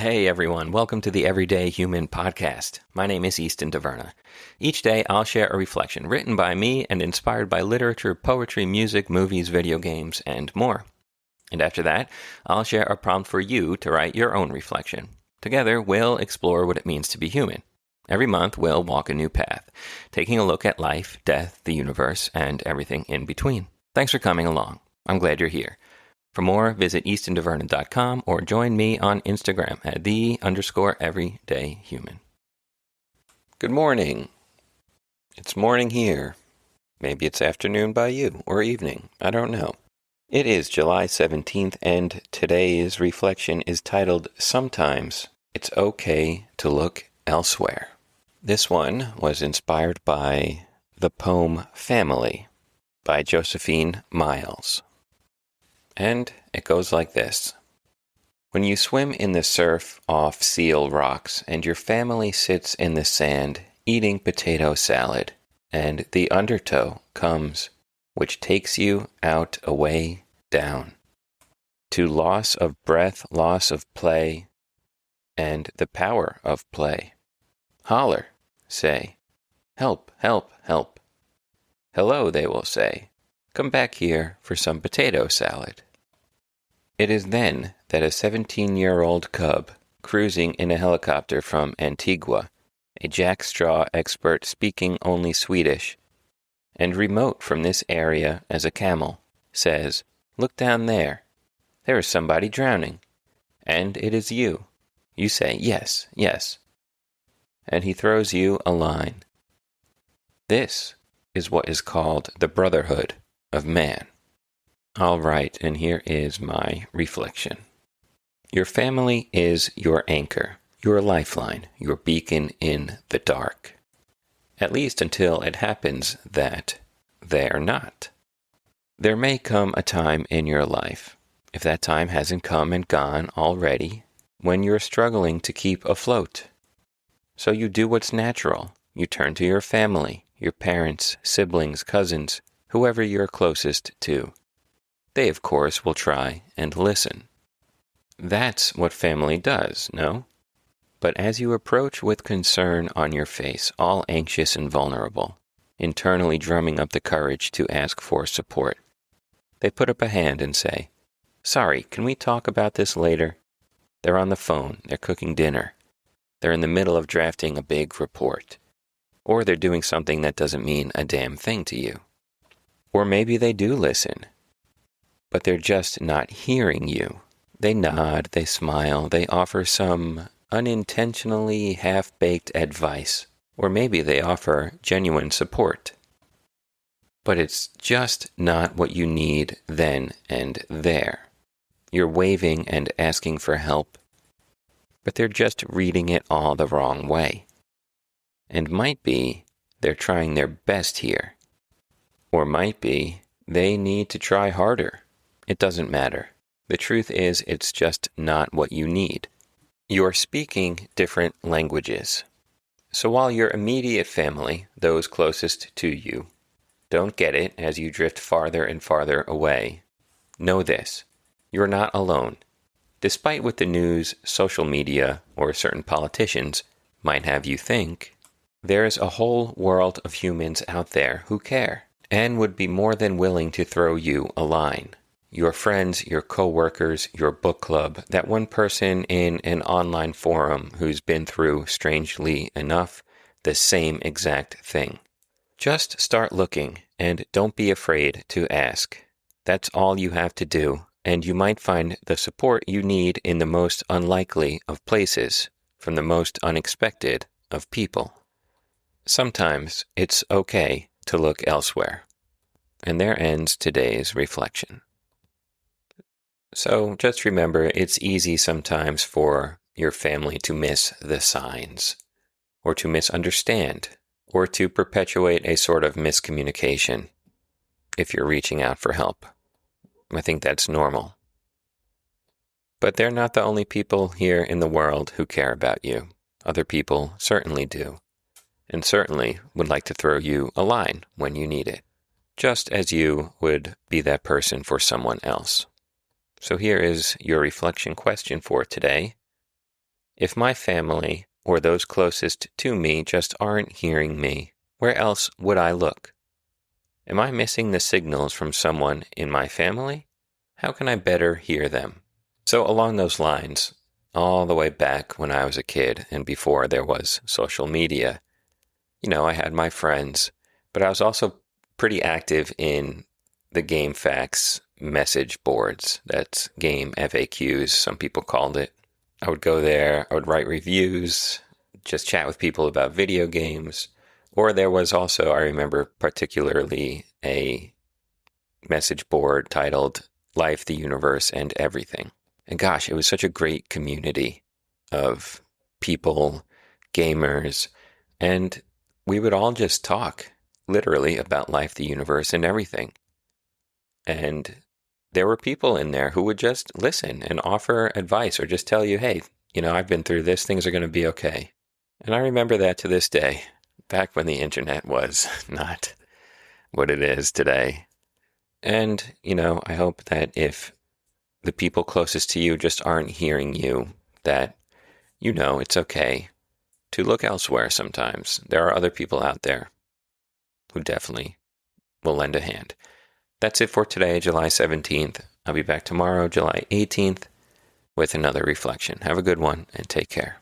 Hey everyone, welcome to the Everyday Human Podcast. My name is Easton Taverna. Each day I'll share a reflection written by me and inspired by literature, poetry, music, movies, video games, and more. And after that, I'll share a prompt for you to write your own reflection. Together, we'll explore what it means to be human. Every month, we'll walk a new path, taking a look at life, death, the universe, and everything in between. Thanks for coming along. I'm glad you're here. For more, visit eastontaverna.com or join me on Instagram at @the_everydayhuman. Good morning. It's morning here. Maybe it's afternoon by you, or evening. I don't know. It is July 17th, and today's reflection is titled, Sometimes It's Okay to Look Elsewhere. This one was inspired by the poem Family by Josephine Miles. And it goes like this. When you swim in the surf off Seal Rocks and your family sits in the sand eating potato salad, and the undertow comes, which takes you out, away, down, to loss of breath, loss of play, and the power of play. Holler, say, help, help, help. Hello, they will say. Come back here for some potato salad. It is then that a 17-year-old cub, cruising in a helicopter from Antigua, a jackstraw expert speaking only Swedish, and remote from this area as a camel, says, Look down there. There is somebody drowning. And it is you. You say, Yes, yes. And he throws you a line. This is what is called the brotherhood of man. All right, and here is my reflection. Your family is your anchor, your lifeline, your beacon in the dark. At least until it happens that they're not. There may come a time in your life, if that time hasn't come and gone already, when you're struggling to keep afloat. So you do what's natural. You turn to your family, your parents, siblings, cousins, whoever you're closest to. They, of course, will try and listen. That's what family does, no? But as you approach with concern on your face, all anxious and vulnerable, internally drumming up the courage to ask for support, they put up a hand and say, Sorry, can we talk about this later? They're on the phone, they're cooking dinner, they're in the middle of drafting a big report, or they're doing something that doesn't mean a damn thing to you. Or maybe they do listen, but they're just not hearing you. They nod, they smile, they offer some unintentionally half-baked advice, or maybe they offer genuine support. But it's just not what you need then and there. You're waving and asking for help, but they're just reading it all the wrong way. And might be they're trying their best here. Or might be they need to try harder. It doesn't matter. The truth is, it's just not what you need. You're speaking different languages. So while your immediate family, those closest to you, don't get it as you drift farther and farther away, know this. You're not alone. Despite what the news, social media, or certain politicians might have you think, there's a whole world of humans out there who care and would be more than willing to throw you a line. Your friends, your co-workers, your book club, that one person in an online forum who's been through, strangely enough, the same exact thing. Just start looking, and don't be afraid to ask. That's all you have to do, and you might find the support you need in the most unlikely of places, from the most unexpected of people. Sometimes it's okay to look elsewhere. And there ends today's reflection. So just remember, it's easy sometimes for your family to miss the signs, or to misunderstand, or to perpetuate a sort of miscommunication if you're reaching out for help. I think that's normal. But they're not the only people here in the world who care about you. Other people certainly do, and certainly would like to throw you a line when you need it, just as you would be that person for someone else. So here is your reflection question for today. If my family or those closest to me just aren't hearing me, where else would I look? Am I missing the signals from someone in my family? How can I better hear them? So along those lines, all the way back when I was a kid and before there was social media, I had my friends, but I was also pretty active in the Game Facts message boards. That's Game FAQs, some people called it. I would go there, I would write reviews, just chat with people about video games. Or there was also, I remember particularly, a message board titled Life, the Universe, and Everything. And gosh, it was such a great community of people, gamers, and we would all just talk literally about life, the universe, and everything. And there were people in there who would just listen and offer advice or just tell you, hey, I've been through this, things are going to be okay. And I remember that to this day, back when the internet was not what it is today. And, I hope that if the people closest to you just aren't hearing you, that it's okay to look elsewhere sometimes. There are other people out there who definitely will lend a hand. That's it for today, July 17th. I'll be back tomorrow, July 18th, with another reflection. Have a good one and take care.